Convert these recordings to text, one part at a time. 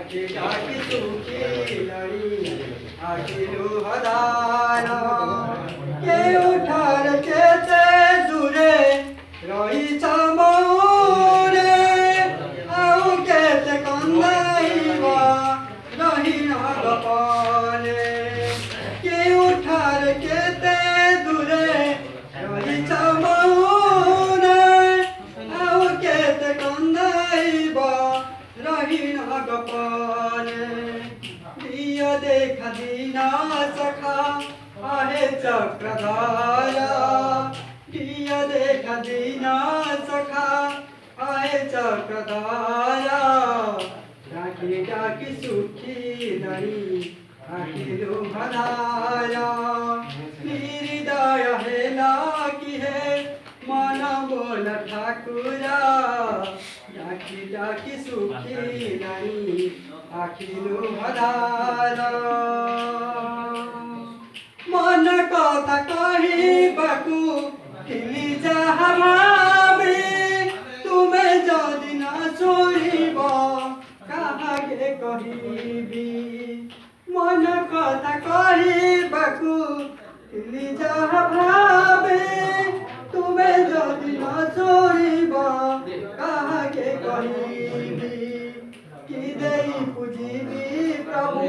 ডাকি ডাকি সুখী নারী আখিলু হদারা কে উঠার কেতে দূরে রহিছ মোরে আউ কেতে কন্দাইবা রহিন গোপনে কে উঠার কেতে দূরে রহিছ মোরে আউ কেতে কন্দাইবা রহিন গোপনে প্রিয় দেখা দিনা সখা आहे चक्रधारा प्रिय देखा दीना सखा आहे चक्रधारा डाकी डाकी सुखी नरी अखिलो भदारा हृदय हेला की है मन बोल ठाकुरा डाकी डाकी सुखी नरी अखिलो भदारा मन कथा कहिबाकू हिली जाहा भावे तुमे जदि न शुणिब काहाके कहिबी मन कथा कहिबाकू हिली जाहा भावे तुमे जदि न शुणिब काहाके कहिबी कि देई पूजिबी प्रभु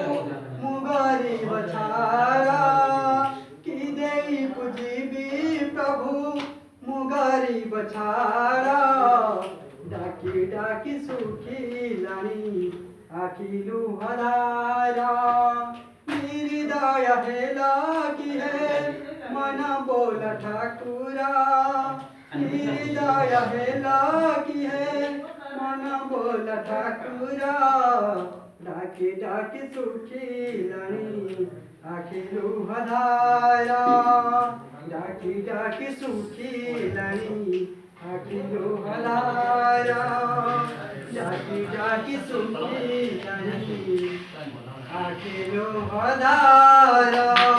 मु गरीब छाड़ा प्रभु मुगारी बछाड़ा डाकी डाकी सुखी लानी अखिलु हदारा हृदय हेला की है मन बोल ठाकुरा हृदय हेला की है मन बोल ठाकुरा डाकी डाकी सुखी लानी अखिलु हदारा डाकी डाकी सुखी लानी अखिलो हदारा डाकी डाकी सुखी लानी अखिलो हदारा।